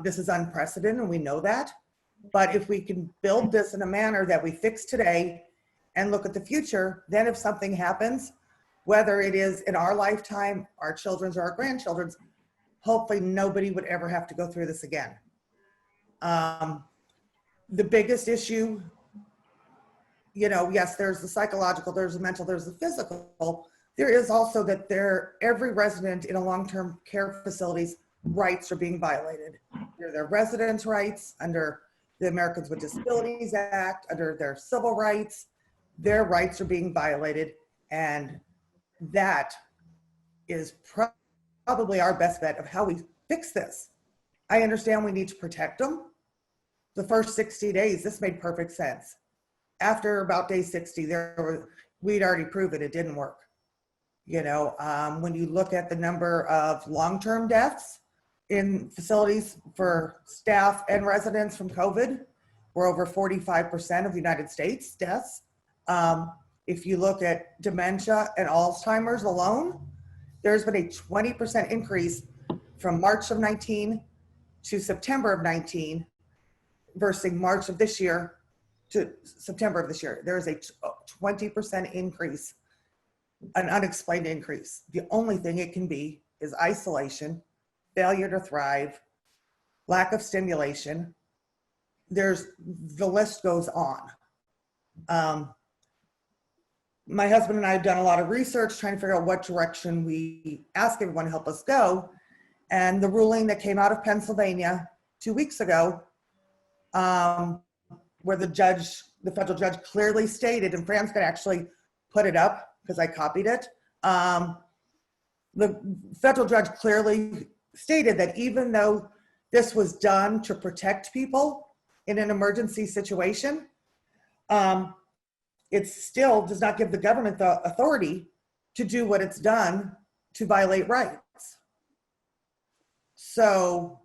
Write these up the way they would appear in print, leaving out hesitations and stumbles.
This is unprecedented, and we know that. But if we can build this in a manner that we fix today and look at the future, then if something happens, whether it is in our lifetime, our children's, or our grandchildren's, hopefully nobody would ever have to go through this again. The biggest issue, you know, yes, there's the psychological, there's the mental, there's the physical. There is also that every resident in a long-term care facility's rights are being violated. Their residents' rights, under the Americans with Disabilities Act, under their civil rights, their rights are being violated. And that is probably our best bet of how we fix this. I understand we need to protect them. The first 60 days, this made perfect sense. After about day 60, we'd already proven it didn't work. You know, when you look at the number of long-term deaths in facilities for staff and residents from COVID, we're over 45% of the United States deaths. If you look at dementia and Alzheimer's alone, there's been a 20% increase from March of 19 to September of 19 versus March of this year to September of this year. There is a 20% increase, an unexplained increase. The only thing it can be is isolation, failure to thrive, lack of stimulation. The list goes on. My husband and I have done a lot of research trying to figure out what direction we ask everyone to help us go. And the ruling that came out of Pennsylvania 2 weeks ago, where the federal judge clearly stated, and Fran's gonna actually put it up because I copied it. The federal judge clearly stated that even though this was done to protect people in an emergency situation, it still does not give the government the authority to do what it's done to violate rights. So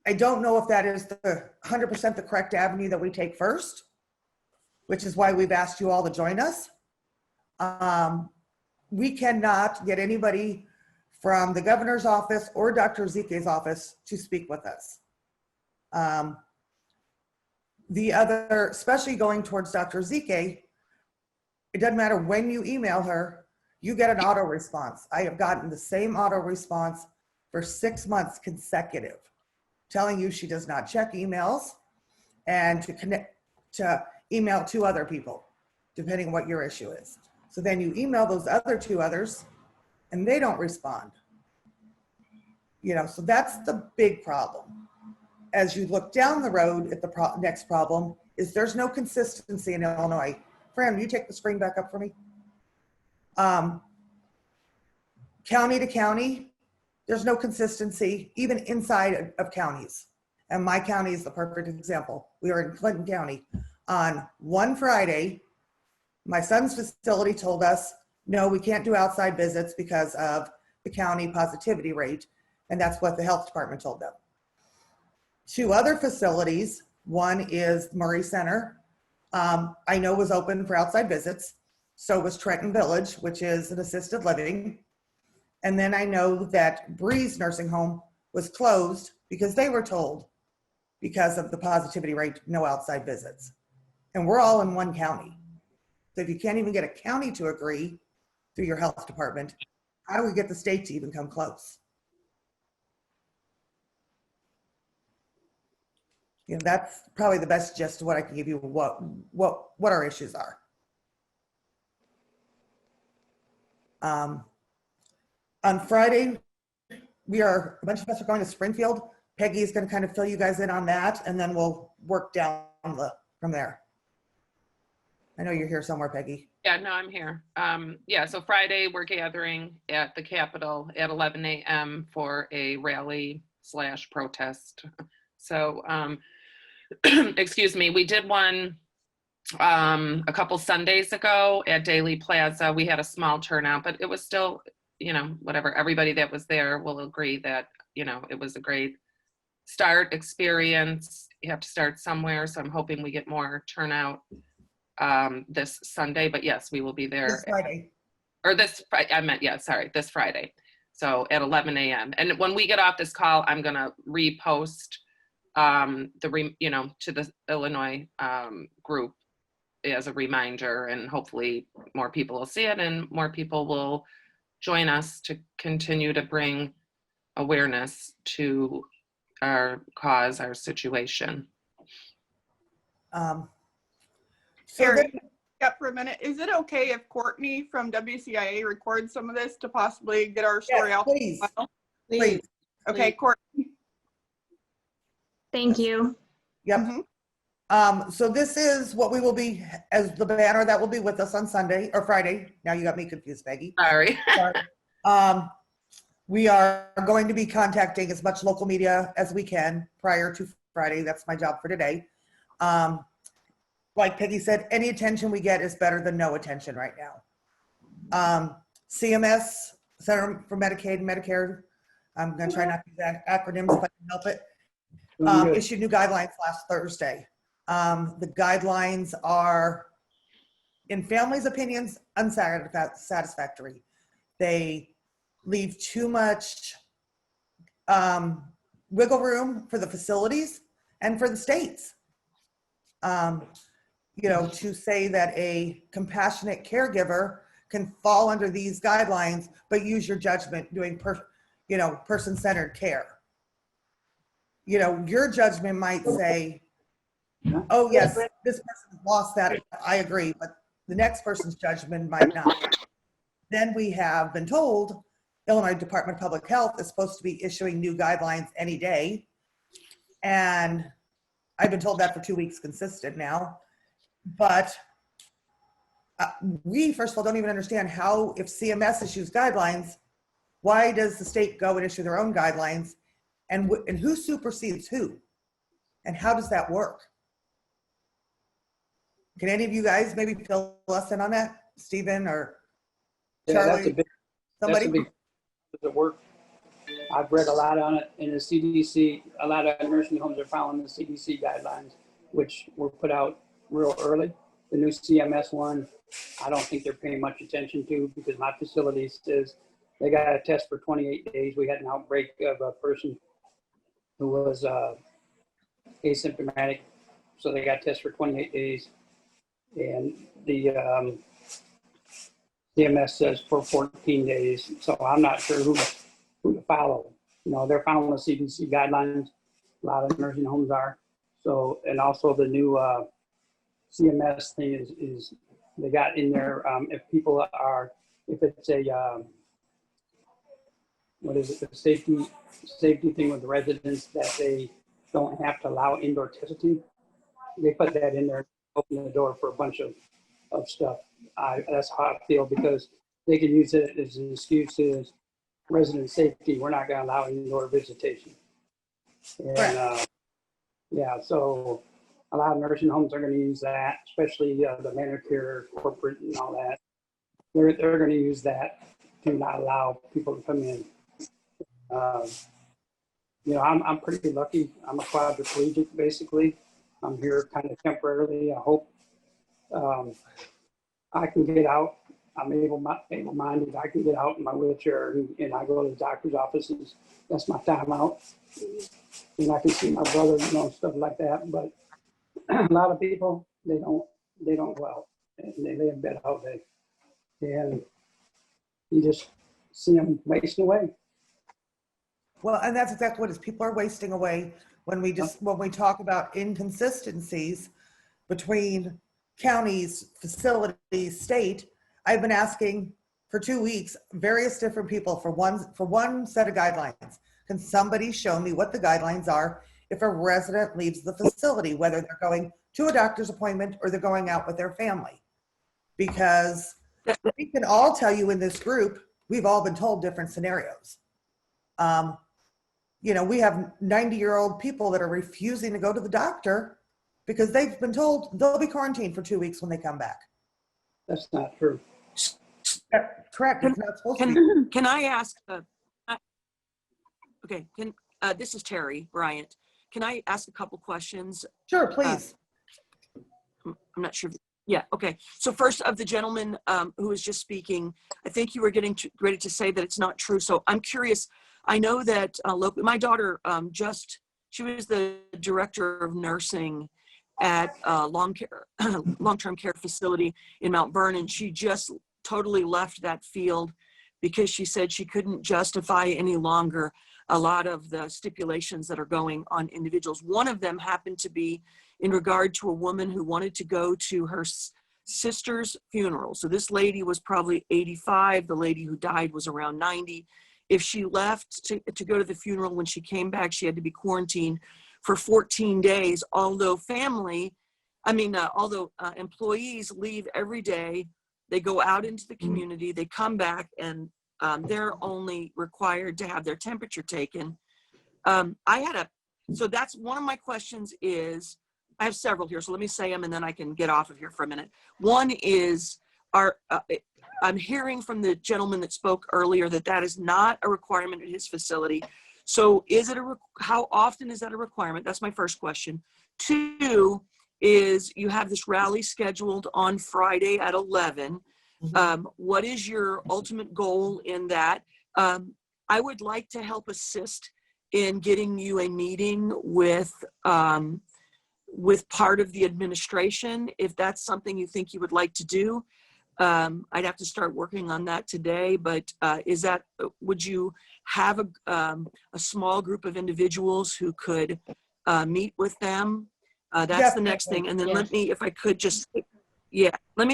I don't know if that is the 100% the correct avenue that we take first, which is why we've asked you all to join us. We cannot get anybody from the governor's office or Dr. Zike's office to speak with us. The other, especially going towards Dr. Zike, it doesn't matter when you email her, you get an auto response. I have gotten the same auto response for 6 months consecutive, telling you she does not check emails and to email 2 other people, depending on what your issue is. So then you email those other 2 others and they don't respond. You know, so that's the big problem. As you look down the road at the next problem is there's no consistency in Illinois. Fran, will you take the screen back up for me? County to county, there's no consistency, even inside of counties. And my county is the perfect example. We are in Clinton County. On one Friday, my son's facility told us, no, we can't do outside visits because of the county positivity rate. And that's what the health department told them. 2 other facilities, one is Murray Center, I know was open for outside visits. So was Trenton Village, which is an assisted living. And then I know that Breeze Nursing Home was closed because they were told, because of the positivity rate, no outside visits. And we're all in one county. So if you can't even get a county to agree through your health department, how do we get the state to even come close? You know, that's probably the best gist of what I can give you, what our issues are. On Friday, a bunch of us are going to Springfield. Peggy is going to kind of fill you guys in on that, and then we'll work down from there. I know you're here somewhere, Peggy. Yeah, no, I'm here. Yeah, so Friday we're gathering at the Capitol at 11 a.m. for a rally / protest. So, excuse me, we did one a couple Sundays ago at Daily Plaza. We had a small turnout, but it was still, you know, whatever. Everybody that was there will agree that, you know, it was a great experience. You have to start somewhere, so I'm hoping we get more turnout this Sunday. But yes, we will be there. This Friday. Or this Friday, I meant, yeah, sorry, this Friday. So at 11 a.m. And when we get off this call, I'm going to repost to the Illinois group as a reminder, and hopefully more people will see it and more people will join us to continue to bring awareness to our cause, our situation. So Terry, for a minute, is it okay if Courtney from WCIA records some of this to possibly get our story out? please, Well? please. Okay, Courtney. Thank you. Yep. Mhm. So this is what we will be, as the banner that will be with us on Sunday or Friday. Now you got me confused, Peggy. Sorry. Sorry. We are going to be contacting as much local media as we can prior to Friday. That's my job for today. Like Peggy said, any attention we get is better than no attention right now. CMS, Center for Medicaid and Medicare, I'm going to try not to use acronyms if I can help it, issued new guidelines last Thursday. The guidelines are, in families' opinions, unsatisfactory. They leave too much wiggle room for the facilities and for the states. To say that a compassionate caregiver can fall under these guidelines, but use your judgment doing person-centered care. Your judgment might say, oh yes, this person lost that, I agree, but the next person's judgment might not. Then we have been told Illinois Department of Public Health is supposed to be issuing new guidelines any day. And I've been told that for 2 weeks consistent now. But we, first of all, don't even understand how, if CMS issues guidelines, why does the state go and issue their own guidelines? And who supersedes who? And how does that work? Can any of you guys maybe fill us in on that? Stephen or Charlie? Somebody? The work. I've read a lot on it in the CDC. A lot of nursing homes are following the CDC guidelines, which were put out real early. The new CMS one, I don't think they're paying much attention to, because my facility says they got a test for 28 days. We had an outbreak of a person who was asymptomatic, so they got tested for 28 days. And the CMS says for 14 days. So I'm not sure who to follow. They're following the CDC guidelines. A lot of nursing homes are. So, and also the new CMS thing is they got in there, if it's a, what is it, the safety thing with the residents, that they don't have to allow indoor testing. They put that in there, open the door for a bunch of stuff. That's how I feel, because they can use it as an excuse as resident safety. We're not going to allow indoor visitation. And so a lot of nursing homes are going to use that, especially the Medicare corporate and all that. They're going to use that to not allow people to come in. I'm pretty lucky. I'm a quadriplegic, basically. I'm here kind of temporarily. I hope I can get out. I'm able-minded. I can get out in my wheelchair and I go to the doctor's offices. That's my time out. And I can see my brother, stuff like that. But a lot of people, they don't go out, and they lay in bed all day. And you just see them wasting away. Well, and that's exactly what it is. People are wasting away when we talk about inconsistencies between counties, facilities, state. I've been asking for 2 weeks, various different people for one set of guidelines. Can somebody show me what the guidelines are if a resident leaves the facility, whether they're going to a doctor's appointment or they're going out with their family? Because we can all tell you in this group, we've all been told different scenarios. We have 90-year-old people that are refusing to go to the doctor because they've been told they'll be quarantined for 2 weeks when they come back. That's not true. Correct. It's not supposed to be. Can I ask? This is Terry Bryant. Can I ask a couple questions? Sure, please. I'm not sure if Yeah, okay. So first, of the gentleman who was just speaking, I think you were ready to say that it's not true. So I'm curious. I know that my daughter she was the director of nursing at a long-term care facility in Mount Vernon. She just totally left that field because she said she couldn't justify any longer a lot of the stipulations that are going on individuals. One of them happened to be in regard to a woman who wanted to go to her sister's funeral. So this lady was probably 85. The lady who died was around 90. If she left to go to the funeral, when she came back, she had to be quarantined for 14 days, although employees leave every day. They go out into the community, they come back, and they're only required to have their temperature taken. So that's one of my questions is, I have several here, so let me say them and then I can get off of here for a minute. One is, I'm hearing from the gentleman that spoke earlier that is not a requirement at his facility. So how often is that a requirement? That's my first question. Two is, you have this rally scheduled on Friday at 11. What is your ultimate goal in that? I would like to help assist in getting you a meeting with part of the administration, if that's something you think you would like to do. I'd have to start working on that today, but would you have a small group of individuals who could meet with them? That's the next thing. And then let me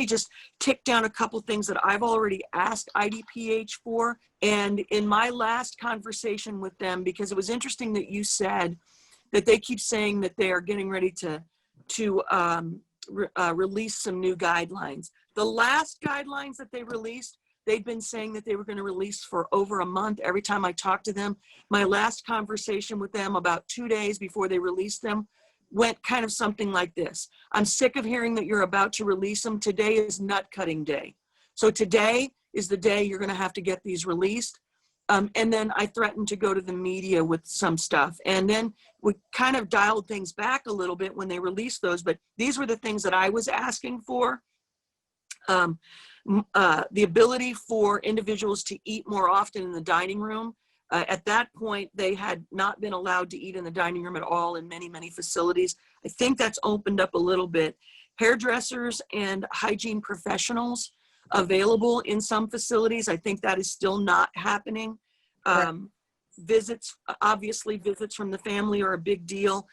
just tick down a couple things that I've already asked IDPH for. And in my last conversation with them, because it was interesting that you said that they keep saying that they are getting ready to release some new guidelines. The last guidelines that they released, they'd been saying that they were going to release for over a month. Every time I talked to them, my last conversation with them about 2 days before they released them went kind of something like this. I'm sick of hearing that you're about to release them. Today is nut cutting day. So today is the day you're going to have to get these released. And then I threatened to go to the media with some stuff. And then we kind of dialed things back a little bit when they released those, but these were the things that I was asking for. The ability for individuals to eat more often in the dining room. At that point, they had not been allowed to eat in the dining room at all in many, many facilities. I think that's opened up a little bit. Hairdressers and hygiene professionals available in some facilities. I think that is still not happening. Visits, obviously visits from the family are a big deal.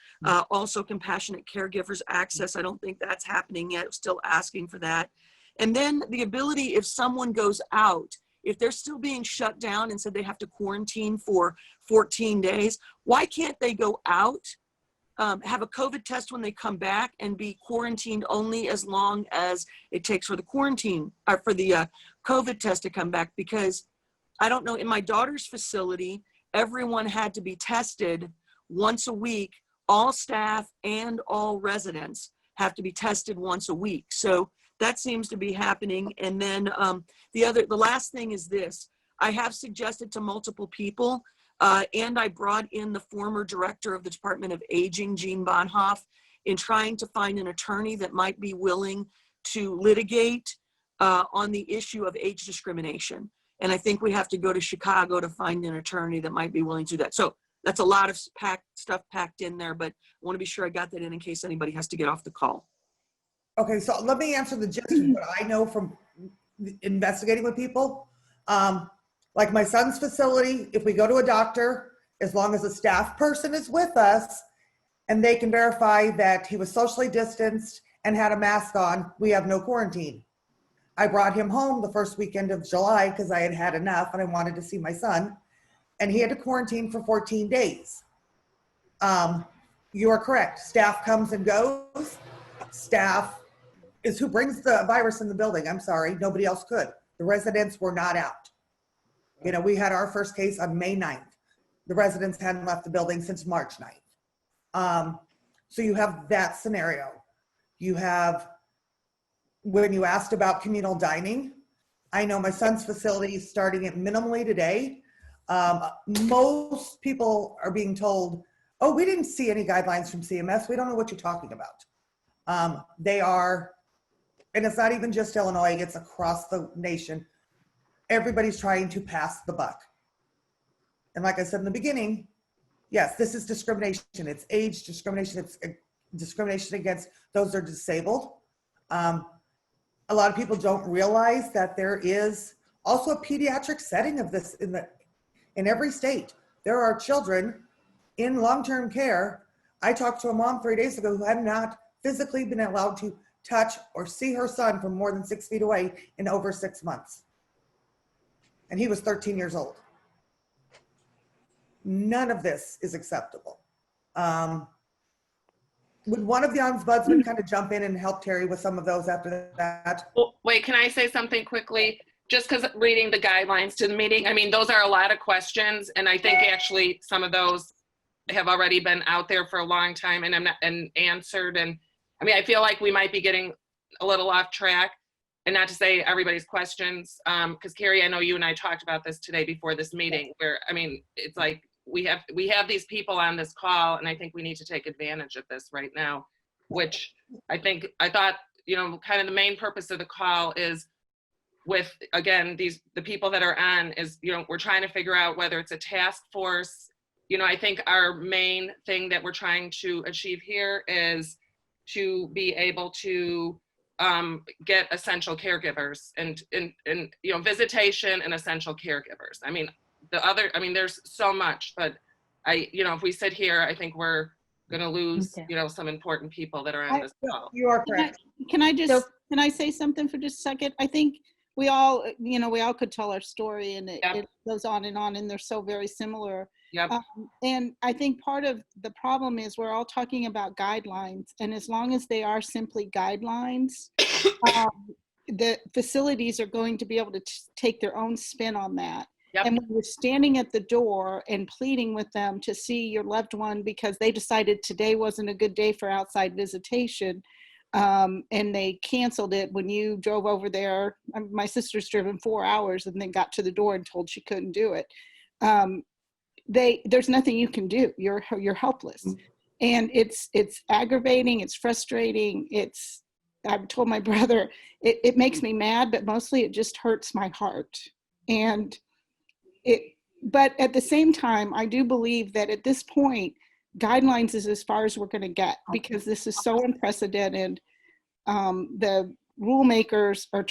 Also compassionate caregivers access. I don't think that's happening yet. Still asking for that. And then the ability, if someone goes out, if they're still being shut down and said they have to quarantine for 14 days, why can't they go out, have a COVID test when they come back and be quarantined only as long as it takes for the quarantine or for the COVID test to come back? Because I don't know, in my daughter's facility, everyone had to be tested once a week. All staff and all residents have to be tested once a week. So that seems to be happening. And then the last thing is this. I have suggested to multiple people, and I brought in the former director of the Department of Aging, Jean Bonhoff, in trying to find an attorney that might be willing to litigate on the issue of age discrimination. And I think we have to go to Chicago to find an attorney that might be willing to do that. So that's a lot of stuff packed in there, but I want to be sure I got that in case anybody has to get off the call. Okay, so let me answer the gist of what I know from investigating with people. Like my son's facility, if we go to a doctor, as long as a staff person is with us and they can verify that he was socially distanced and had a mask on, we have no quarantine. I brought him home the first weekend of July because I had had enough and I wanted to see my son, and he had to quarantine for 14 days. You are correct. Staff comes and goes. Staff is who brings the virus in the building. I'm sorry, nobody else could. The residents were not out. You know, we had our first case on May 9th. The residents hadn't left the building since March 9th. So you have that scenario. You have, when you asked about communal dining, I know my son's facility is starting it minimally today. Most people are being told, oh, we didn't see any guidelines from CMS. We don't know what you're talking about. They are and it's not even just Illinois, it's across the nation. Everybody's trying to pass the buck. And like I said in the beginning, yes, this is discrimination. It's age discrimination. It's discrimination against those that are disabled. A lot of people don't realize that there is also a pediatric setting of this in every state. There are children in long-term care. I talked to a mom 3 days ago who had not physically been allowed to touch or see her son from more than 6 feet away in over 6 months. And he was 13 years old. None of this is acceptable. Would one of the ombudsmen kind of jump in and help Terry with some of those after that? Well, wait, can I say something quickly? Just because reading the guidelines to the meeting, I mean, those are a lot of questions, and I think actually some of those have already been out there for a long time and answered. And I mean, I feel like we might be getting a little off track, and not to say everybody's questions, because Carrie, I know you and I talked about this today before this meeting, where I mean, it's like we have these people on this call, and I think we need to take advantage of this right now, which I thought, you know, kind of the main purpose of the call is with, again, the people that are on is, you know, we're trying to figure out whether it's a task force. You know, I think our main thing that we're trying to achieve here is to be able to get essential caregivers and you know, visitation and essential caregivers. I mean, there's so much, but you know, if we sit here, I think we're going to lose, you know, some important people that are on this call. You are correct. Can I say something for just a second? I think we all could tell our story, and it goes on, and they're so very similar. Yep. And I think part of the problem is we're all talking about guidelines, and as long as they are simply guidelines, the facilities are going to be able to take their own spin on that. Yep. And when you're standing at the door and pleading with them to see your loved one because they decided today wasn't a good day for outside visitation, and they canceled it when you drove over there. My sister's driven 4 hours and then got to the door and told she couldn't do it. There's nothing you can do. You're helpless. And it's aggravating, it's frustrating. I've told my brother, it makes me mad, but mostly it just hurts my heart. But at the same time, I do believe that at this point, guidelines is as far as we're going to get, because this is so unprecedented. The rule makers are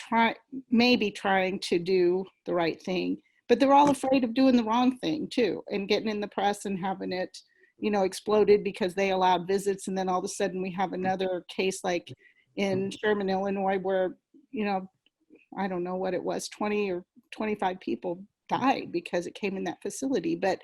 maybe trying to do the right thing, but they're all afraid of doing the wrong thing too, and getting in the press and having it, you know, exploded because they allowed visits. And then all of a sudden we have another case like in Sherman, Illinois, where, you know, I don't know what it was, 20 or 25 people died because it came in that facility. But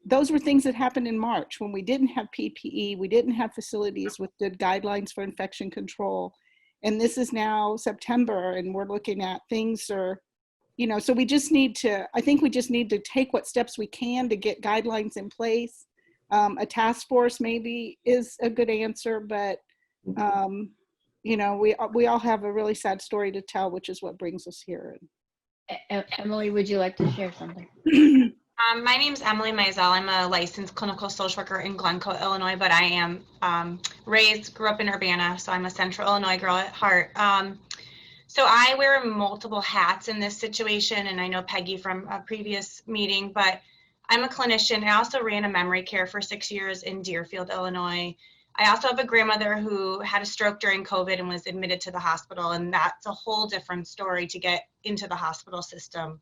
those were things that happened in March when we didn't have PPE, we didn't have facilities with good guidelines for infection control. And this is now September, and we're looking at things are, you know, so I think we just need to take what steps we can to get guidelines in place. A task force maybe is a good answer, but, you know, we all have a really sad story to tell, which is what brings us here. Emily, would you like to share something? My name is Emily Maisel. I'm a licensed clinical social worker in Glencoe, Illinois, but I am grew up in Urbana, so I'm a Central Illinois girl at heart. So I wear multiple hats in this situation, and I know Peggy from a previous meeting, but I'm a clinician. I also ran a memory care for 6 years in Deerfield, Illinois. I also have a grandmother who had a stroke during COVID and was admitted to the hospital, and that's a whole different story to get into the hospital system.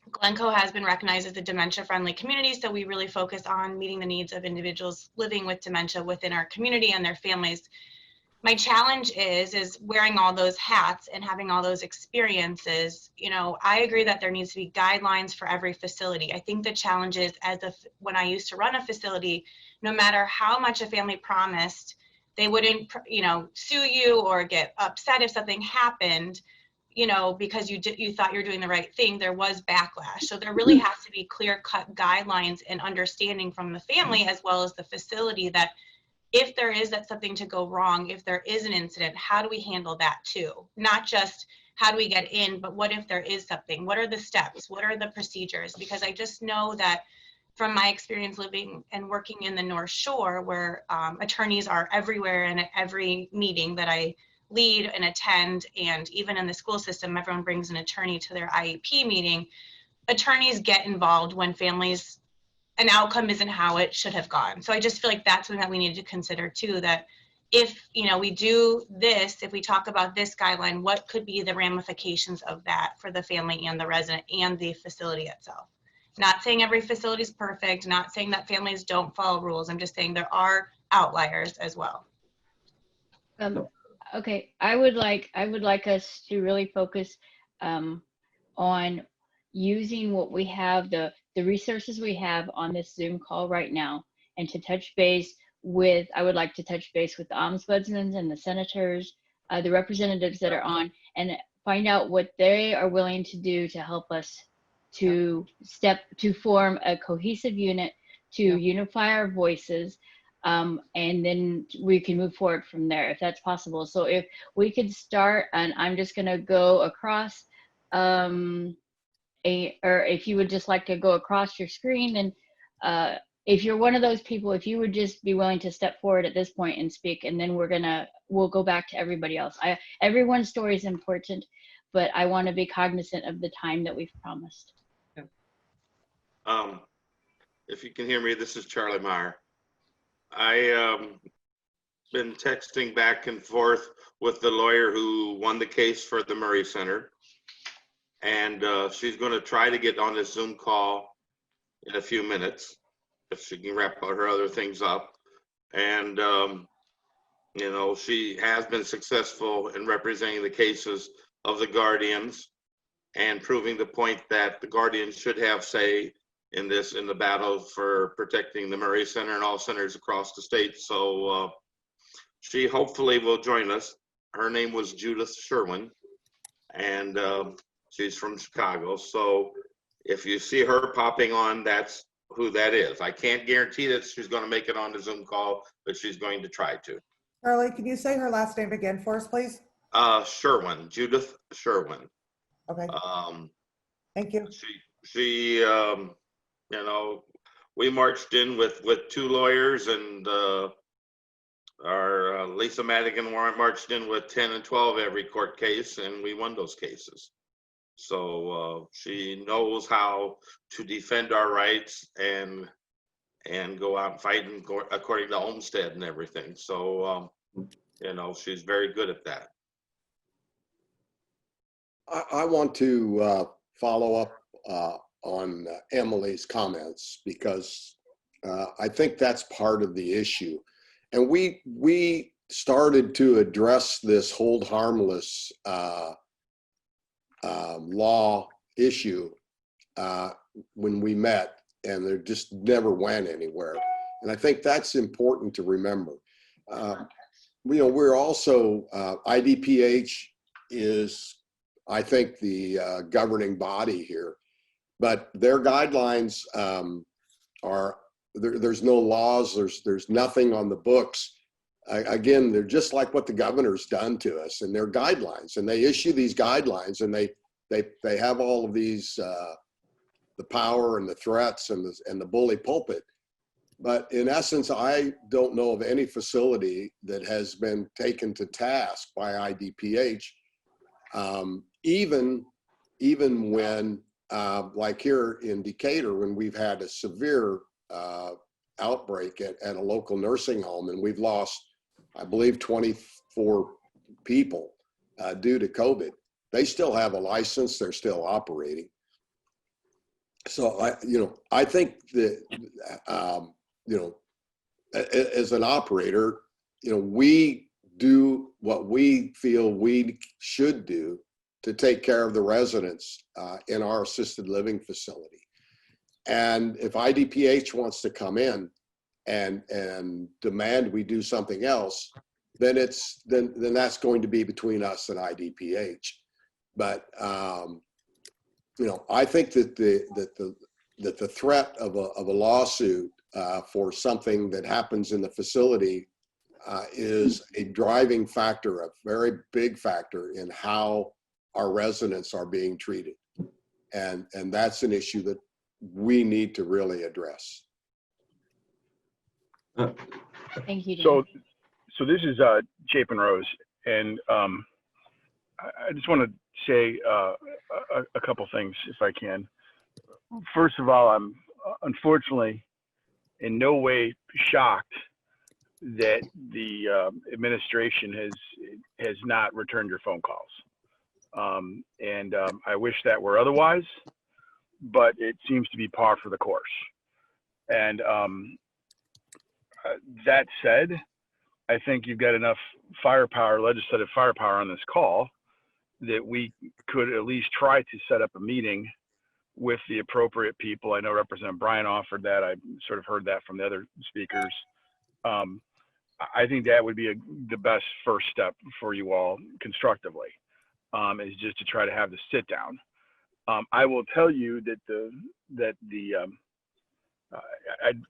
Glencoe has been recognized as a dementia-friendly community, so we really focus on meeting the needs of individuals living with dementia within our community and their families. My challenge is wearing all those hats and having all those experiences. You know, I agree that there needs to be guidelines for every facility. I think the challenge is, when I used to run a facility, no matter how much a family promised, they wouldn't, you know, sue you or get upset if something happened, you know, because you thought you're doing the right thing. There was backlash. So there really has to be clear-cut guidelines and understanding from the family as well as the facility that if there is something to go wrong, if there is an incident, how do we handle that too? Not just how do we get in, but what if there is something? What are the steps? What are the procedures? Because I just know that from my experience living and working in the North Shore, where attorneys are everywhere and at every meeting that I lead and attend, and even in the school system, everyone brings an attorney to their IEP meeting. Attorneys get involved when families, an outcome isn't how it should have gone. So I just feel like that's something that we need to consider too, that if, you know, we do this, if we talk about this guideline, what could be the ramifications of that for the family and the resident and the facility itself? Not saying every facility is perfect, not saying that families don't follow rules. I'm just saying there are outliers as well. Okay, I would like us to really focus on using what we have, the resources we have on this Zoom call right now, and to touch base with, I would like to touch base with the ombudsmen and the senators, the representatives that are on, and find out what they are willing to do to help us to form a cohesive unit, to unify our voices, and then we can move forward from there if that's possible. So if we could start, and I'm just going to go across, or if you would just like to go across your screen, and if you're one of those people, if you would just be willing to step forward at this point and speak, and then we'll go back to everybody else. Everyone's story is important, but I want to be cognizant of the time that we've promised. If you can hear me, this is Charlie Meyer. I been texting back and forth with the lawyer who won the case for the Murray Center, and she's going to try to get on this Zoom call in a few minutes if she can wrap her other things up. And you know, she has been successful in representing the cases of the guardians and proving the point that the guardians should have say in the battle for protecting the Murray Center and all centers across the state. So she hopefully will join us. Her name was Judith Sherwin, and she's from Chicago. So if you see her popping on, that's who that is. I can't guarantee that she's going to make it on the Zoom call, but she's going to try to. Charlie, can you say her last name again for us, please? Sherwin, Judith Sherwin. Okay. Thank you. She you know, we marched in with 2 lawyers, and our Lisa Madigan marched in with 10 and 12 every court case, and we won those cases. So she knows how to defend our rights and go out and fight according to Olmstead and everything. So you know, she's very good at that. I want to follow up on Emily's comments, because I think that's part of the issue. And we started to address this hold harmless law issue when we met, and there just never went anywhere. And I think that's important to remember. You know, we're also, IDPH is, I think, the governing body here, but their guidelines there's no laws, there's nothing on the books. Again, they're just like what the governor's done to us, and their guidelines, and they issue these guidelines, and they have all of these, the power and the threats and the bully pulpit. But in essence, I don't know of any facility that has been taken to task by IDPH, even when, like here in Decatur, when we've had a severe outbreak at a local nursing home, and we've lost, I believe, 24 people due to COVID. They still have a license, they're still operating. So I think that, as an operator, we do what we feel we should do to take care of the residents in our assisted living facility. And if IDPH wants to come in and demand we do something else, then that's going to be between us and IDPH. But I think that the threat of a lawsuit for something that happens in the facility is a driving factor, a very big factor in how our residents are being treated. And that's an issue that we need to really address. Thank you, Dan. So this is Chapin Rose, And I just want to say a couple things, if I can. First of all, I'm unfortunately in no way shocked that the administration has not returned your phone calls. And I wish that were otherwise, but it seems to be par for the course. And that said, I think you've got enough firepower, legislative firepower on this call that we could at least try to set up a meeting with the appropriate people. I know Representative Bryan offered that. I sort of heard that from the other speakers. I think that would be the best first step for you all constructively, is just to try to have the sit down. I will tell you that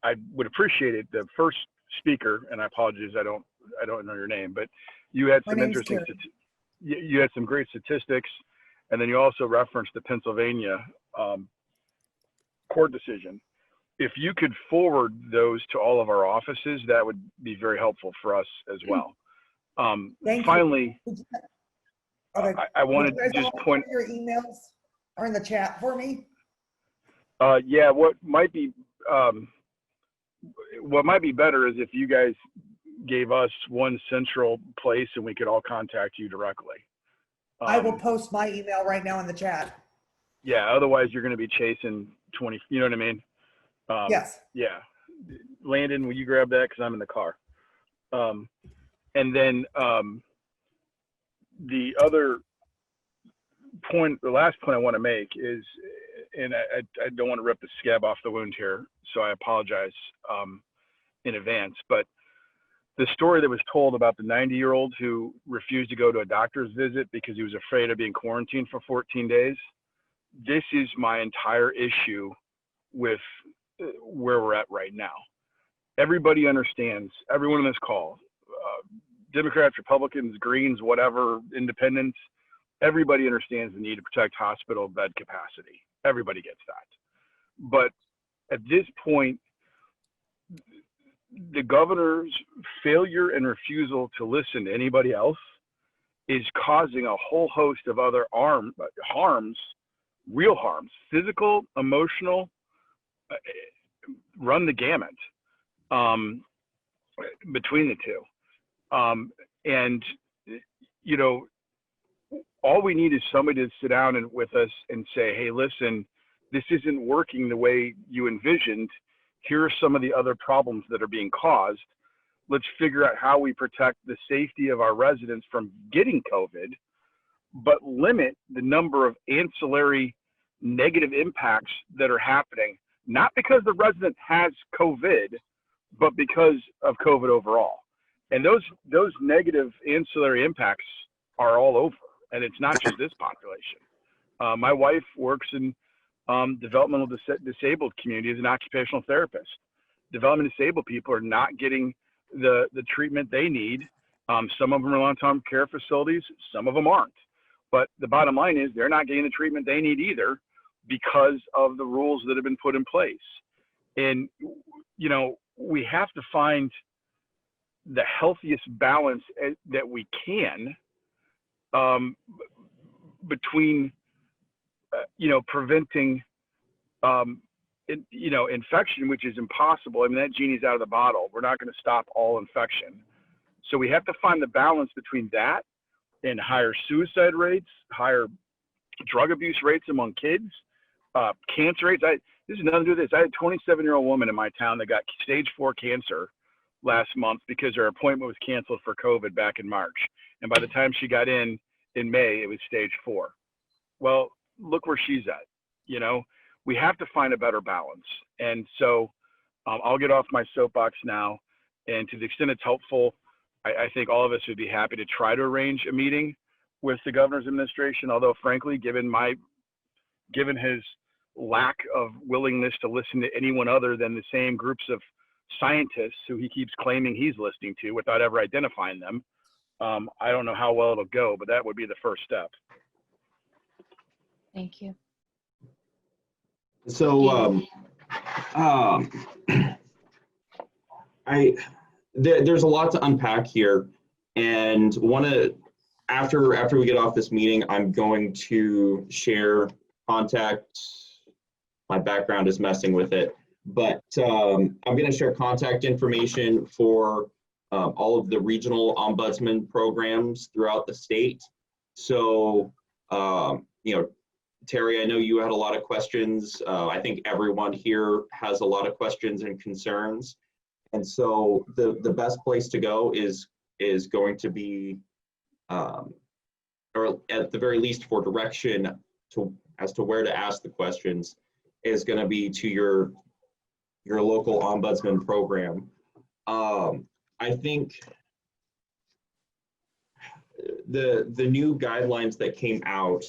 I would appreciate it. The first speaker, and I apologize, I don't know your name, but you had some interesting, you had some great statistics, and then you also referenced the Pennsylvania court decision. If you could forward those to all of our offices, that would be very helpful for us as well. Finally, okay. I wanted to just point. Your emails are in the chat for me. Yeah, what might be better is if you guys gave us one central place and we could all contact you directly. I will post my email right now in the chat. Yeah, otherwise you're going to be chasing 20, you know what I mean? Yes. Yeah. Landon, will you grab that? Because I'm in the car. And then the other point, the last point I want to make is, and I don't want to rip the scab off the wound here, so I apologize in advance, but the story that was told about the 90-year-old who refused to go to a doctor's visit because he was afraid of being quarantined for 14 days, this is my entire issue with where we're at right now. Everybody understands, everyone on this call, Democrats, Republicans, Greens, whatever, independents, everybody understands the need to protect hospital bed capacity. Everybody gets that. But at this point, the governor's failure and refusal to listen to anybody else is causing a whole host of other harms, real harms, physical, emotional, run the gamut between the two. And, you know, all we need is somebody to sit down with us and say, hey, listen, this isn't working the way you envisioned. Here are some of the other problems that are being caused. Let's figure out how we protect the safety of our residents from getting COVID, but limit the number of ancillary negative impacts that are happening, not because the resident has COVID, but because of COVID overall. And those negative ancillary impacts are all over, and it's not just this population. My wife works in developmental disabled community as an occupational therapist. Developmentally disabled people are not getting the treatment they need. Some of them are long-term care facilities, some of them aren't. But the bottom line is they're not getting the treatment they need either because of the rules that have been put in place. And, you know, we have to find the healthiest balance that we can between, you know, preventing, you know, infection, which is impossible. I mean, that genie's out of the bottle. We're not going to stop all infection. So we have to find the balance between that and higher suicide rates, higher drug abuse rates among kids, cancer rates. This is nothing to do with this. I had a 27-year-old woman in my town that got stage 4 cancer last month because her appointment was canceled for COVID back in March. And by the time she got in May, it was stage 4. Well, look where she's at. You know, we have to find a better balance. And so I'll get off my soapbox now. And to the extent it's helpful, I think all of us would be happy to try to arrange a meeting with the governor's administration. Although frankly, given his lack of willingness to listen to anyone other than the same groups of scientists who he keeps claiming he's listening to without ever identifying them, I don't know how well it'll go, but that would be the first step. Thank you. So there's a lot to unpack here, and want to after we get off this meeting, I'm going to share contact. My background is messing with it, but I'm going to share contact information for all of the regional ombudsman programs throughout the state. So, you know, Terry, I know you had a lot of questions. I think everyone here has a lot of questions and concerns. And so the best place to go is going to be, or at the very least for direction as to where to ask the questions, is going to be to your local ombudsman program. I think the new guidelines that came out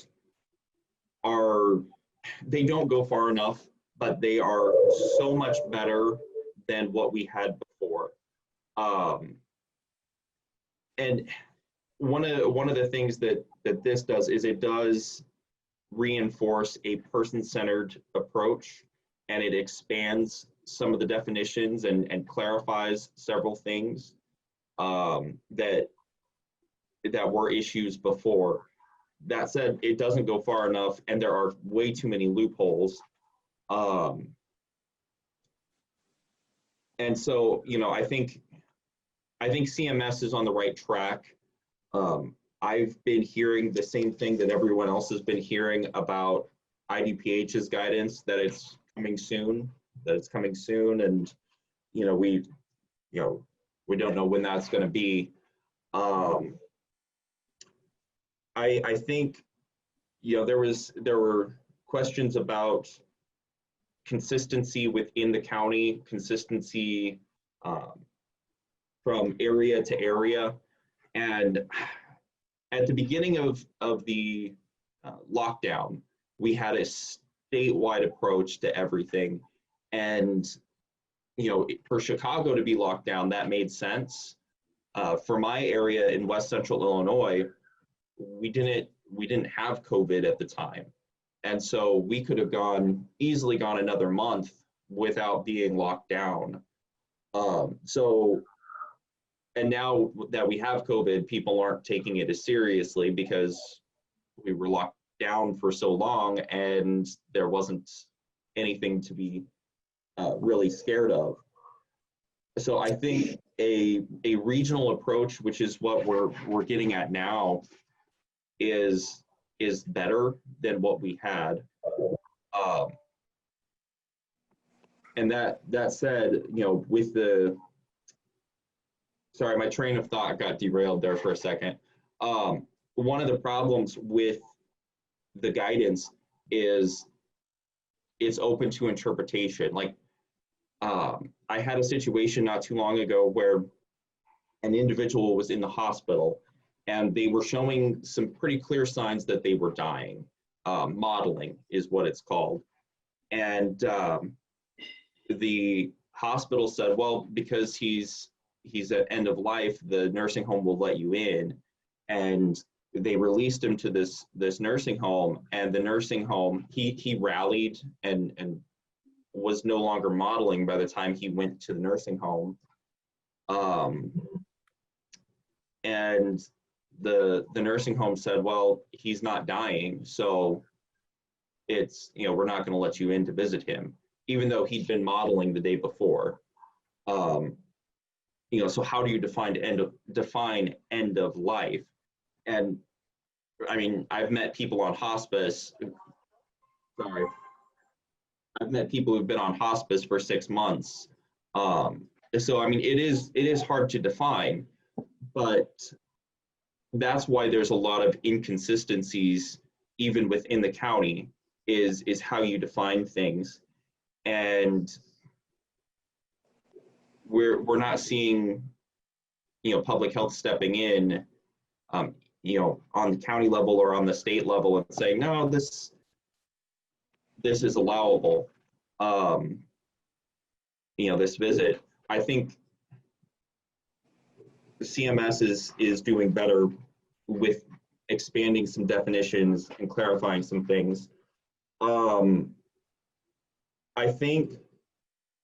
they don't go far enough, but they are so much better than what we had before. And one of the things that this does is it does reinforce a person-centered approach, and it expands some of the definitions and clarifies several things that were issues before. That said, it doesn't go far enough, and there are way too many loopholes. And so, you know, I think CMS is on the right track. I've been hearing the same thing that everyone else has been hearing about IDPH's guidance, that it's coming soon, and you know, we don't know when that's going to be. I think, you know, there were questions about consistency within the county, consistency from area to area, and at the beginning of the lockdown, we had a statewide approach to everything, and you know, for Chicago to be locked down, that made sense. For my area in West Central Illinois, we didn't have COVID at the time, and so we could have easily gone another month without being locked down. And now that we have COVID, people aren't taking it as seriously because we were locked down for so long and there wasn't anything to be really scared of. So I think a regional approach, which is what we're getting at now, is better than what we had. And that said, you know, with sorry, my train of thought got derailed there for a second. One of the problems with the guidance is it's open to interpretation. Like, I had a situation not too long ago where an individual was in the hospital and they were showing some pretty clear signs that they were dying. Modeling is what it's called. And the hospital said, well, because he's at end of life, the nursing home will let you in. And they released him to this nursing home, and the nursing home, he rallied and was no longer modeling by the time he went to the nursing home. And the nursing home said, well, he's not dying, so it's, you know, we're not going to let you in to visit him, even though he'd been modeling the day before. You know, so how do you define end of life? And I mean, I've met people on hospice. Sorry, I've met people who've been on hospice for 6 months. So I mean, it is hard to define, but that's why there's a lot of inconsistencies even within the county, is how you define things. And we're not seeing, you know, public health stepping in, you know, on the county level or on the state level and saying, no, this is allowable. You know, this visit. I think CMS is doing better with expanding some definitions and clarifying some things. I think,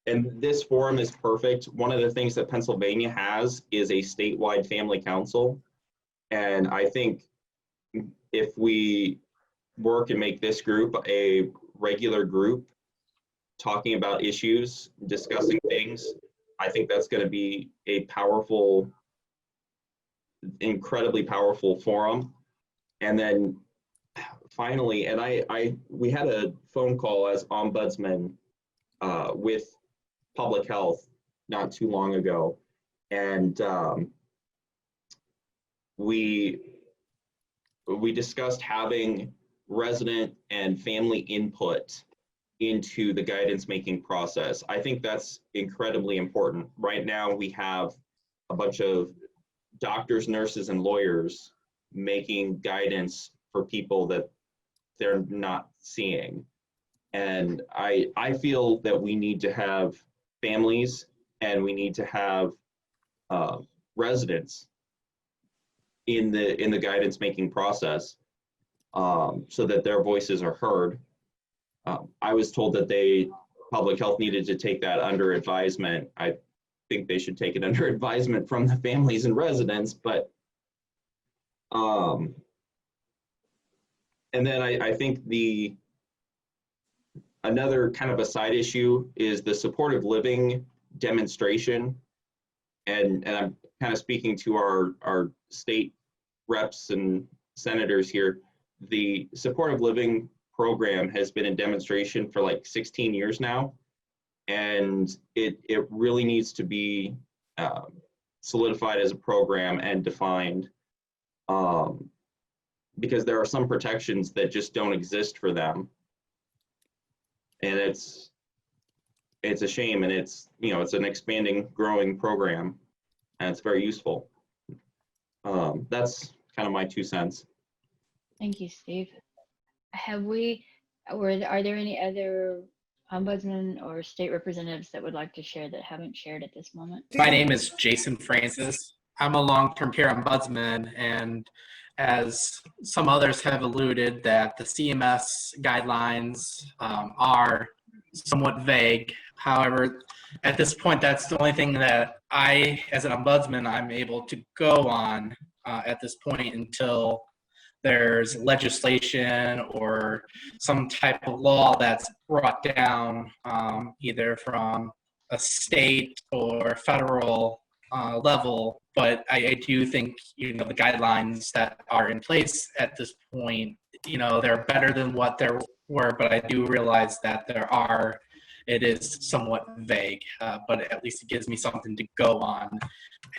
and this forum is perfect, one of the things that Pennsylvania has is a statewide family council. And I think if we work and make this group a regular group, talking about issues, discussing things, I think that's going to be a powerful, incredibly powerful forum. And then finally, and we had a phone call as ombudsman with public health not too long ago, and we discussed having resident and family input into the guidance making process. I think that's incredibly important. Right now, we have a bunch of doctors, nurses, and lawyers making guidance for people that they're not seeing. And I feel that we need to have families and we need to have residents in the guidance making process, so that their voices are heard. I was told that public health needed to take that under advisement. I think they should take it under advisement from the families and residents, but and then I think another kind of a side issue is the supportive living demonstration. And I'm kind of speaking to our state reps and senators here. The supportive living program has been in demonstration for like 16 years now. And it really needs to be solidified as a program and defined, because there are some protections that just don't exist for them. And it's a shame, and it's an expanding, growing program, and it's very useful. That's kind of my 2 cents. Thank you, Steve. Are there any other ombudsman or state representatives that would like to share that haven't shared at this moment? My name is Jason Francis. I'm a long-term care ombudsman, and as some others have alluded, that the CMS guidelines are somewhat vague. However, at this point, that's the only thing that I, as an ombudsman, I'm able to go on at this point until there's legislation or some type of law that's brought down either from a state or federal level. But I do think, the guidelines that are in place at this point, they're better than what there were, but I do realize that it is somewhat vague, but at least it gives me something to go on.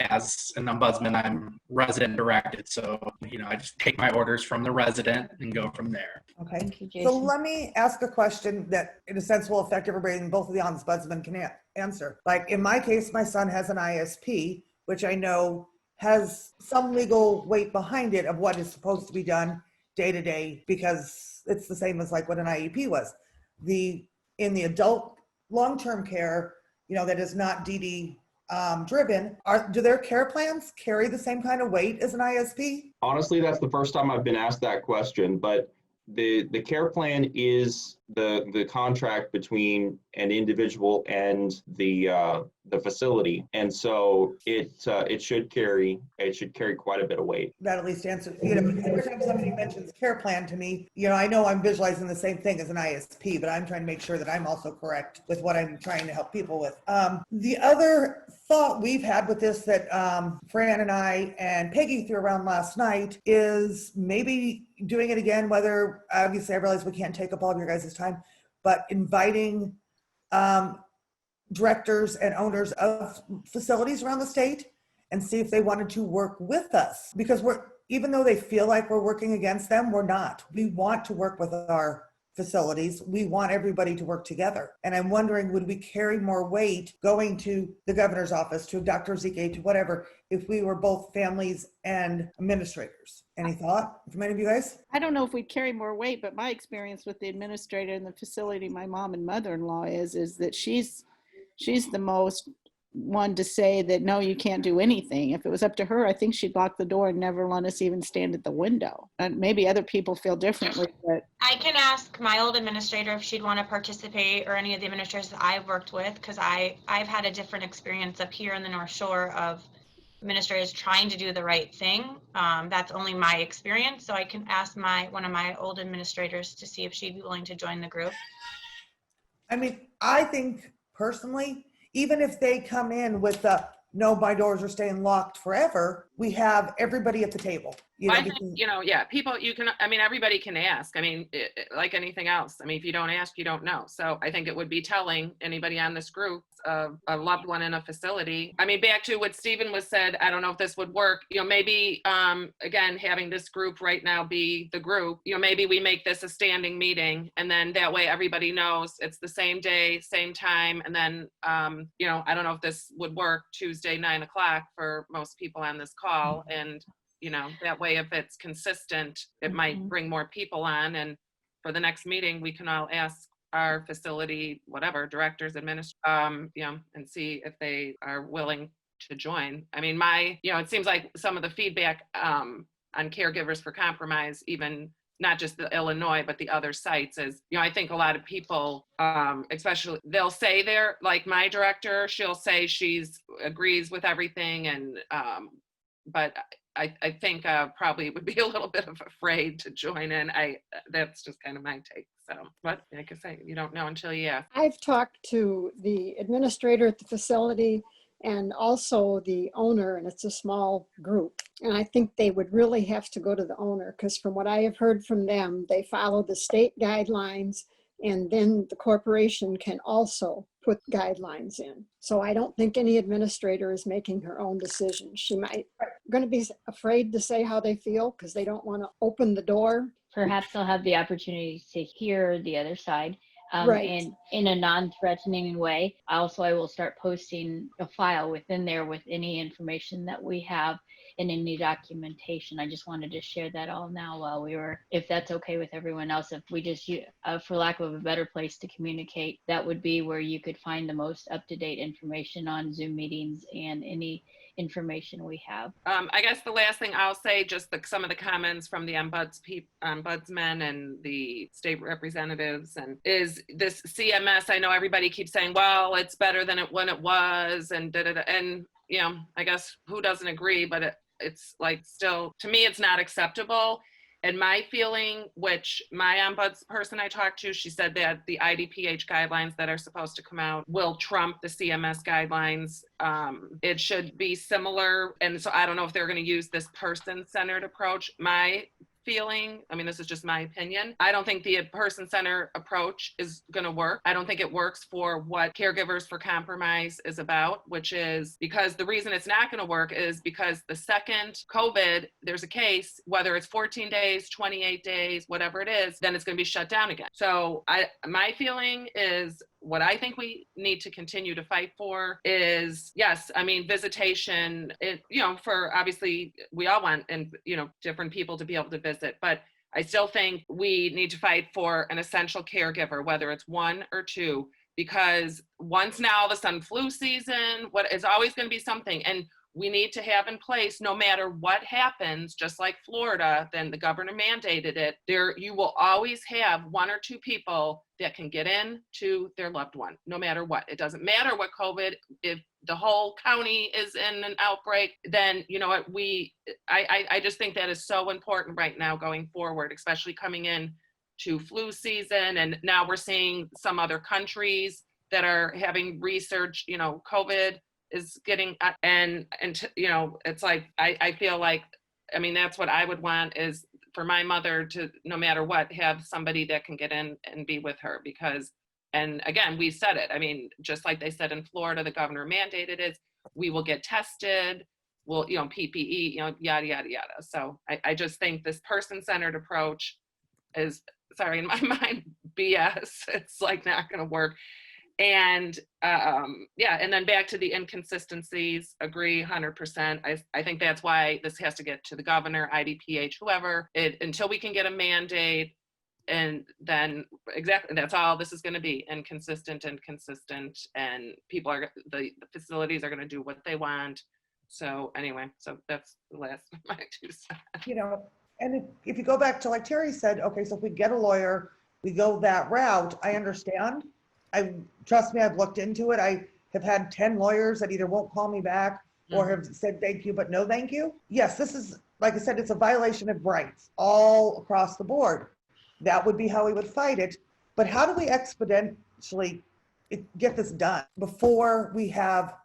As an ombudsman, I'm resident directed, so I just take my orders from the resident and go from there. Okay. Thank you, So Jason. let me ask a question that in a sense will affect everybody, and both of the ombudsmen can answer. Like in my case, my son has an ISP, which I know has some legal weight behind it of what is supposed to be done day to day, because it's the same as like what an IEP was. In the adult long-term care, that is not DD driven, do their care plans carry the same kind of weight as an ISP? Honestly, that's the first time I've been asked that question, but the care plan is the contract between an individual and the facility, and so it should carry quite a bit of weight. That at least answers, every time somebody mentions care plan to me, I know I'm visualizing the same thing as an ISP, but I'm trying to make sure that I'm also correct with what I'm trying to help people with. The other thought we've had with this that Fran and I and Peggy threw around last night is maybe doing it again, whether, obviously I realize we can't take up all of your guys' time, but inviting directors and owners of facilities around the state and see if they wanted to work with us, because even though they feel like we're working against them, we're not. We want to work with our facilities. We want everybody to work together. And I'm wondering, would we carry more weight going to the governor's office, to Dr. Zike, to whatever, if we were both families and administrators? Any thought from any of you guys? I don't know if we'd carry more weight, but my experience with the administrator in the facility, my mom and mother-in-law, is that she's the most one to say that, no, you can't do anything. If it was up to her, I think she'd lock the door and never let us even stand at the window. And maybe other people feel differently, but I can ask my old administrator if she'd want to participate, or any of the administrators that I've worked with, because I've had a different experience up here in the North Shore of administrators trying to do the right thing. That's only my experience. So I can ask one of my old administrators to see if she'd be willing to join the group. I mean, I think personally, even if they come in with the, no, my doors are staying locked forever, we have everybody at the table. You know, I think, because you know, yeah, people, you can, I mean, everybody can ask. I mean, like anything else. I mean, if you don't ask, you don't know. So I think it would be telling anybody on this group of a loved one in a facility. I mean, back to what Stephen was said, I don't know if this would work, you know, maybe, again, having this group right now be the group, you know, maybe we make this a standing meeting, and then that way everybody knows it's the same day, same time. And then, you know, I don't know if this would work Tuesday, 9 o'clock for most people on this call. And you know, that way, if it's consistent, it might bring more people on. And for the next meeting, we can all ask our facility, whatever, directors, administrators, you know, and see if they are willing to join. I mean, you know, it seems like some of the feedback on Caregivers for Compromise, even not just the Illinois, but the other sites is, you know, I think a lot of people, especially, they'll say they're like my director, she'll say she's agrees with everything. And, but I think probably would be a little bit of afraid to join in. That's just kind of my take. So, but like I say, you don't know until you ask. I've talked to the administrator at the facility and also the owner, and it's a small group. And I think they would really have to go to the owner, because from what I have heard from them, they follow the state guidelines, and then the corporation can also put guidelines in. So I don't think any administrator is making her own decision. She might going to be afraid to say how they feel because they don't want to open the door. Perhaps they'll have the opportunity to hear the other side. Right. And in a non-threatening way. Also, I will start posting a file within there with any information that we have and any documentation. I just wanted to share that all now while we were, if that's okay with everyone else, if we just, for lack of a better place to communicate, that would be where you could find the most up-to-date information on Zoom meetings and any information we have. I guess the last thing I'll say, just some of the comments from the ombudsman and the state representatives, and is this CMS. I know everybody keeps saying, well, it's better than when it was, and and you know, I guess who doesn't agree, but it's like still, to me, it's not acceptable. And my feeling, which my ombuds person I talked to, she said that the IDPH guidelines that are supposed to come out will trump the CMS guidelines. It should be similar. And so I don't know if they're going to use this person-centered approach. My feeling, I mean, this is just my opinion, I don't think the person-centered approach is going to work. I don't think it works for what Caregivers for Compromise is about, which is because the reason it's not going to work is because the second COVID, there's a case, whether it's 14 days, 28 days, whatever it is, then it's going to be shut down again. So my feeling is, what I think we need to continue to fight for is, yes, I mean, visitation, you know, for obviously we all want, and, you know, different people to be able to visit, but I still think we need to fight for an essential caregiver, whether it's one or two, because once now all of a sudden flu season, it's always going to be something. And we need to have in place, no matter what happens, just like Florida, then the governor mandated it, you will always have one or two people that can get in to their loved one, no matter what. It doesn't matter what COVID, if the whole county is in an outbreak, then you know what, I just think that is so important right now going forward, especially coming in to flu season. And now we're seeing some other countries that are having research, you know, COVID is getting, and you know, it's like, I feel like, I mean, that's what I would want, is for my mother to, no matter what, have somebody that can get in and be with her. Because, and again, we said it, I mean, just like they said in Florida, the governor mandated it, we will get tested, we'll, you know, PPE, you know, yada, yada, yada. So I just think this person-centered approach is, sorry, in my mind, BS. It's like not going to work. And yeah, and then back to the inconsistencies, agree 100%. I think that's why this has to get to the governor, IDPH, whoever, until we can get a mandate. And then exactly, that's all this is going to be, inconsistent, and people are, the facilities are going to do what they want. So anyway, so that's the last of my 2 cents. You know, and if you go back to, like Terry said, okay, so if we get a lawyer, we go that route, I understand. Trust me, I've looked into it. I have had 10 lawyers that either won't call me back or have said thank you, but no thank you. Yes, this is, like I said, it's a violation of rights all across the board. That would be how we would fight it. But how do we exponentially get this done before we have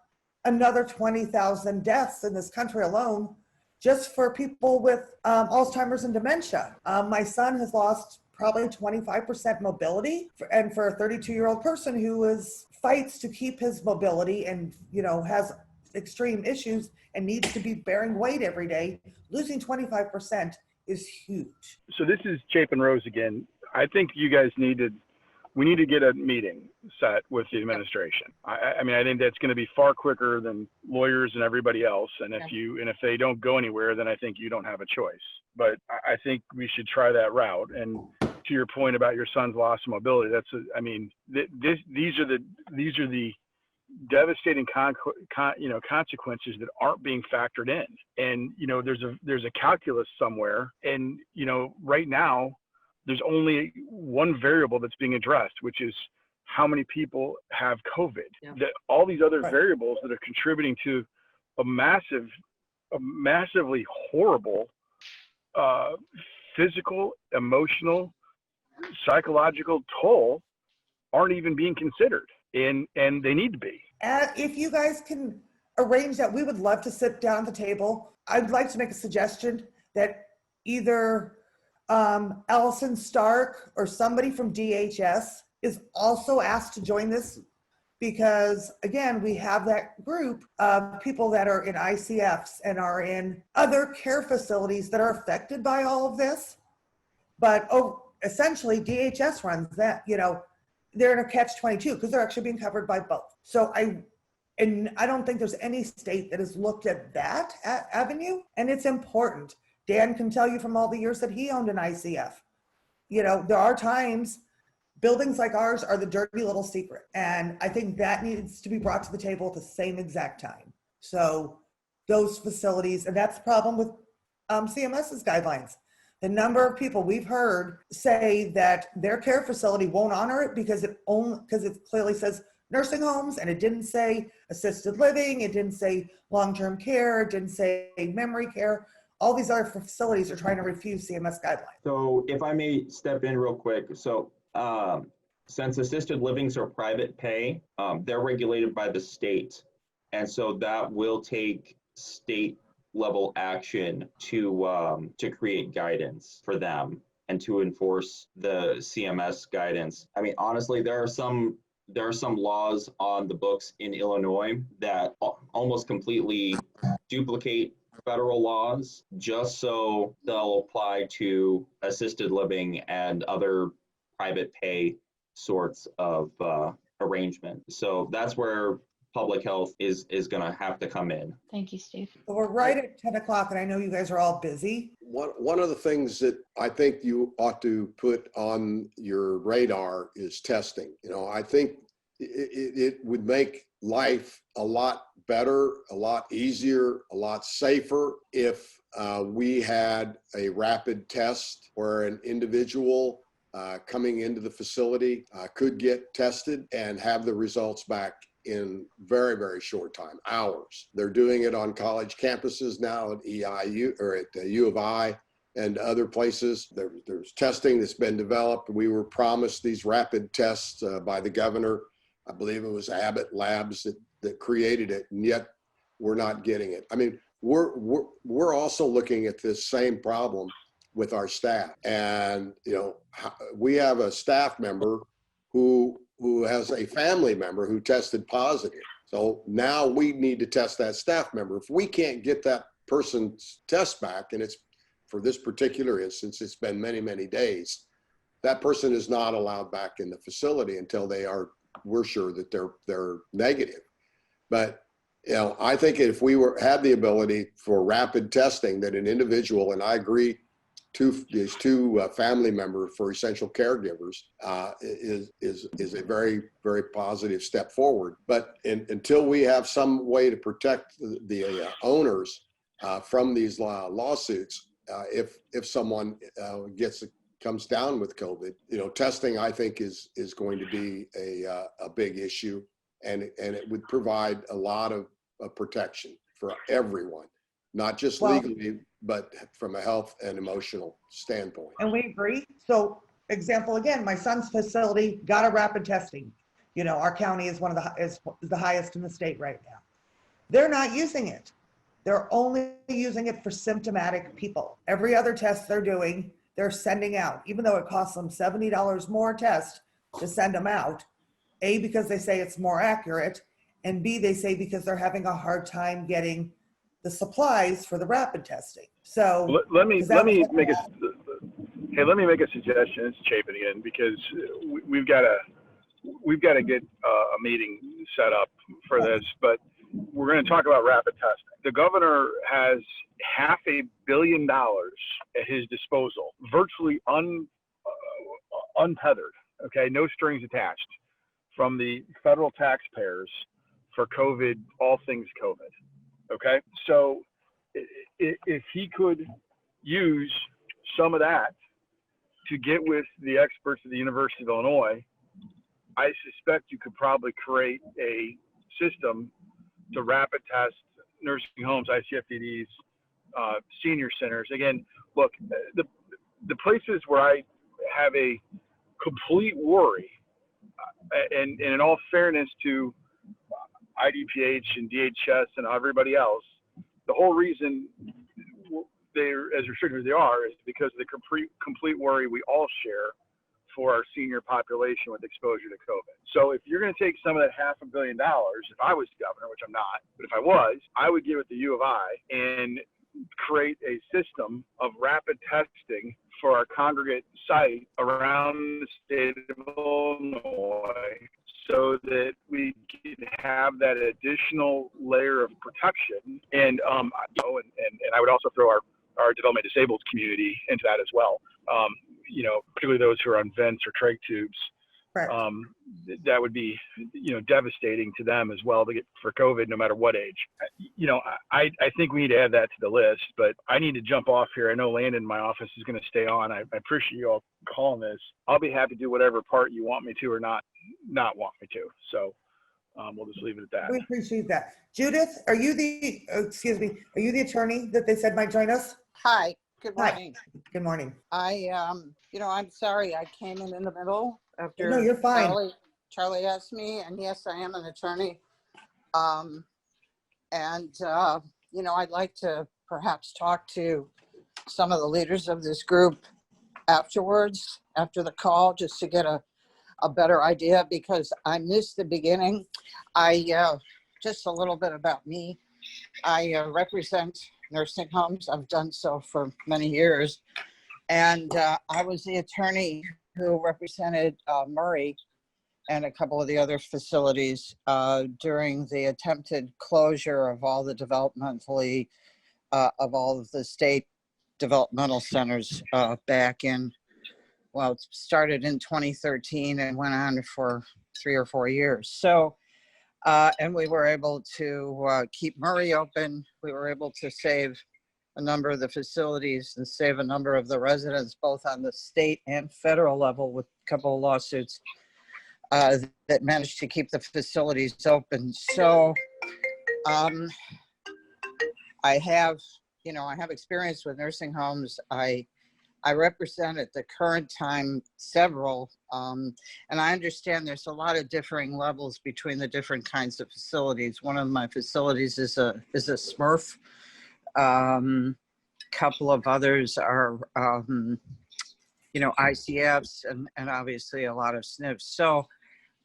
another 20,000 deaths in this country alone, just for people with Alzheimer's and dementia? My son has lost probably 25% mobility, and for a 32-year-old person who fights to keep his mobility and, you know, has extreme issues and needs to be bearing weight every day, losing 25% is huge. So this is Chapin Rose again. I think you guys we need to get a meeting set with the administration. I mean, I think that's going to be far quicker than lawyers and everybody else. And if they don't go anywhere, then I think you don't have a choice. But I think we should try that route. And to your point about your son's loss of mobility, these are the devastating consequences that aren't being factored in. And you know, there's a calculus somewhere, and you know, right now there's only one variable that's being addressed, which is how many people have COVID. All these other variables that are contributing to a massively horrible physical, emotional, psychological toll aren't even being considered, and they need to be. If you guys can arrange that, we would love to sit down at the table. I'd like to make a suggestion that either Allison Stark or somebody from DHS is also asked to join this, because again, we have that group of people that are in ICFs and are in other care facilities that are affected by all of this. But essentially DHS runs that, you know, they're in a catch-22 because they're actually being covered by both. So I don't think there's any state that has looked at that avenue, and it's important. Dan can tell you from all the years that he owned an ICF. You know, there are times buildings like ours are the dirty little secret. And I think that needs to be brought to the table at the same exact time. So those facilities, and that's the problem with CMS's guidelines. The number of people we've heard say that their care facility won't honor it because it clearly says nursing homes, and it didn't say assisted living, it didn't say long-term care, it didn't say memory care. All these other facilities are trying to refuse CMS guidelines. So if I may step in real quick. So since assisted livings are private pay, they're regulated by the state. And so that will take state level action to create guidance for them and to enforce the CMS guidance. I mean, honestly, there are some laws on the books in Illinois that almost completely duplicate federal laws just so they'll apply to assisted living and other private pay sorts of arrangement. So that's where public health is going to have to come in. Thank you, Steve. Well, we're right at 10 o'clock, and I know you guys are all busy. One of the things that I think you ought to put on your radar is testing. You know, I think it would make life a lot better, a lot easier, a lot safer if we had a rapid test where an individual coming into the facility could get tested and have the results back in very, very short time, hours. They're doing it on college campuses now at EIU or at U of I and other places. There's testing that's been developed. We were promised these rapid tests by the governor. I believe it was Abbott Labs that created it, and yet we're not getting it. I mean, we're also looking at this same problem with our staff. And, you know, we have a staff member who has a family member who tested positive. So now we need to test that staff member. If we can't get that person's test back, and it's for this particular instance, it's been many, many days, that person is not allowed back in the facility until we're sure that they're negative. But, you know, I think if we had the ability for rapid testing, that an individual, and I agree, these two family members for essential caregivers is a very, very positive step forward. But until we have some way to protect the owners from these lawsuits, if someone comes down with COVID, you know, testing I think is going to be a big issue, and it would provide a lot of protection for everyone, not just Well- legally, but from a health and emotional standpoint. And we agree. So example, again, my son's facility got a rapid testing. You know, our county is one of is the highest in the state right now. They're not using it. They're only using it for symptomatic people. Every other test they're doing, they're sending out, even though it costs them $70 more a test to send them out. A, because they say it's more accurate, and B, they say because they're having a hard time getting the supplies for the rapid testing. So Let me 'cause that was make a let me make a suggestion. It's Chapin again, because we've got to get a meeting set up for this, but we're going to talk about rapid testing. The governor has $500 million at his disposal, virtually untethered, okay, no strings attached, from the federal taxpayers for COVID, all things COVID, okay? So if he could use some of that to get with the experts at the University of Illinois, I suspect you could probably create a system to rapid test nursing homes, ICFDDs, senior centers. Again, look, the places where I have a complete worry, and in all fairness to IDPH and DHS and everybody else, the whole reason they're as restricted as they are is because of the complete worry we all share for our senior population with exposure to COVID. So if you're going to take some of that $500 million, if I was governor, which I'm not, but if I was, I would give it to U of I and create a system of rapid testing for our congregate site around the state of Illinois, so that we can have that additional layer of protection. And and I would also throw our development disabled community into that as well. Particularly those who are on vents or trach tubes. Right. That would be, devastating to them as well to get for COVID, no matter what age. I think we need to add that to the list, but I need to jump off here. I know Landon in my office is going to stay on. I appreciate you all calling this. I'll be happy to do whatever part you want me to or not want me to. So we'll just leave it at that. we appreciate that. Judith, are you the attorney that they said might join us? Hi, good Hi. morning. Good morning. I'm sorry I came in the middle after No, you're fine. Charlie asked me, and yes, I am an attorney. I'd like to perhaps talk to some of the leaders of this group afterwards, after the call, just to get a better idea, because I missed the beginning. Just a little bit about me. I represent nursing homes. I've done so for many years. And I was the attorney who represented Murray and a couple of the other facilities during the attempted closure of all the of all of the state developmental centers back in, well, it started in 2013 and went on for 3 or 4 years. So, and we were able to keep Murray open. We were able to save a number of the facilities and save a number of the residents, both on the state and federal level, with a couple of lawsuits that managed to keep the facilities open. So I have experience with nursing homes. I represent at the current time several, and I understand there's a lot of differing levels between the different kinds of facilities. One of my facilities is a SMRF. Couple of others are, ICFs and obviously a lot of SNFs. So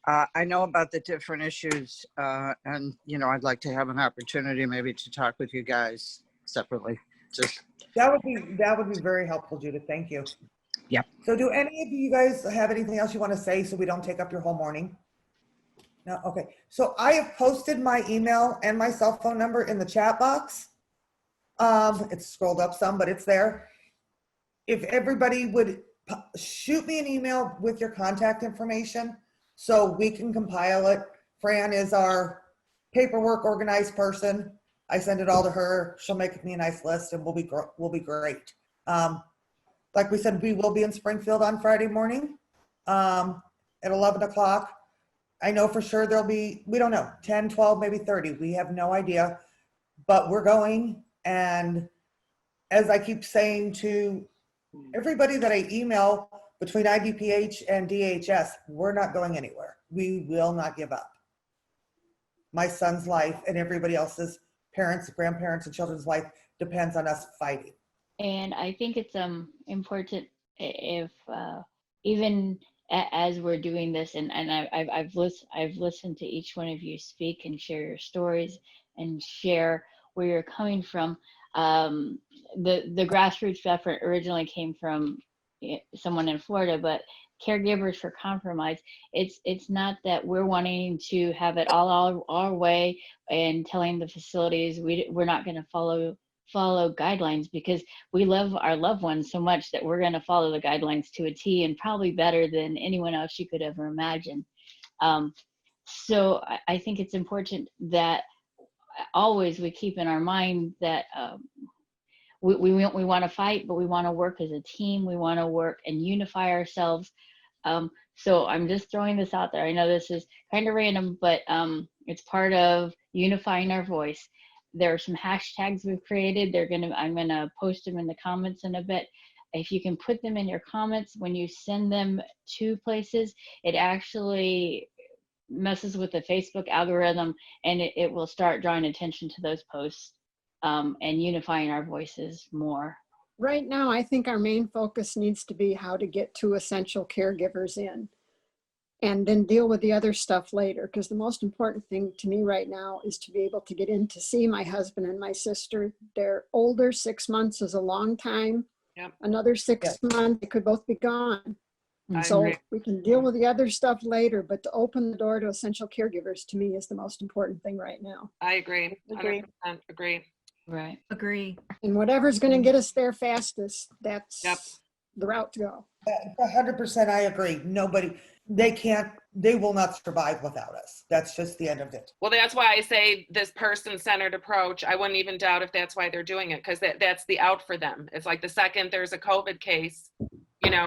I know about the different issues, and I'd like to have an opportunity maybe to talk with you guys separately. That would be very helpful, Judith. Thank you. Yep. So do any of you guys have anything else you want to say so we don't take up your whole morning? No? Okay. So I have posted my email and my cell phone number in the chat box. It's scrolled up some, but it's there. If everybody would shoot me an email with your contact information so we can compile it. Fran is our paperwork organized person. I send it all to her. She'll make me a nice list and we'll be great. Like we said, we will be in Springfield on Friday morning at 11 o'clock. I know for sure there'll be, we don't know, 10, 12, maybe 30. We have no idea. but we're going. And as I keep saying to everybody that I email between IDPH and DHS, we're not going anywhere. We will not give up. My son's life and everybody else's parents, grandparents, and children's life depends on us fighting. And I think it's important if even as we're doing this, and I've listened to each one of you speak and share your stories and share where you're coming from. The grassroots effort originally came from someone in Florida, but Caregivers for Compromise, it's not that we're wanting to have it all our way and telling the facilities we're not going to follow guidelines, because we love our loved ones so much that we're going to follow the guidelines to a T, and probably better than anyone else you could ever imagine. So I think it's important that always we keep in our mind that we want to fight, but we want to work as a team. We want to work and unify ourselves. So I'm just throwing this out there. I know this is kind of random, but it's part of unifying our voice. There are some hashtags we've created. I'm gonna post them in the comments in a bit. If you can put them in your comments when you send them to places, it actually messes with the Facebook algorithm, and it will start drawing attention to those posts and unifying our voices more. Right now, I think our main focus needs to be how to get 2 essential caregivers in, and then deal with the other stuff later. Because the most important thing to me right now is to be able to get in to see my husband and my sister. They're older. 6 months is a long time. Yep. Another 6 months, they could both be gone. I So agree. we can deal with the other stuff later, but to open the door to essential caregivers, to me, is the most important thing right now. I agree. Agree. 100% agree. Right. Agree. And whatever's going to get us there fastest, that's Yep. the route to go. 100% I agree. Nobody, they will not survive without us. That's just the end of it. Well, that's why I say this person-centered approach. I wouldn't even doubt if that's why they're doing it, because that's the out for them. It's like the second there's a COVID case,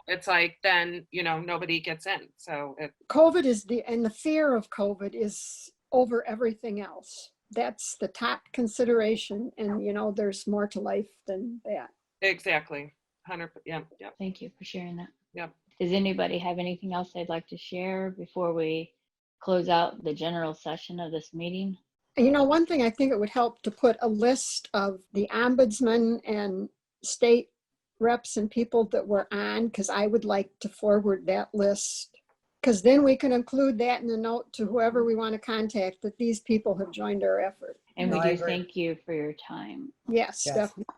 it's like then, nobody gets in. So COVID is and the fear of COVID is over everything else. That's the top consideration. And, there's more to life than that. exactly. 100%. Yeah. Yep. Thank you for sharing that. Yep. Does anybody have anything else they'd like to share before we close out the general session of this meeting? One thing I think it would help to put a list of the ombudsman and state reps and people that were on, because I would like to forward that list, because then we can include that in the note to whoever we want to contact, that these people have joined our effort. And No, we I do agree. thank you for your time. Yes, Yes. definitely.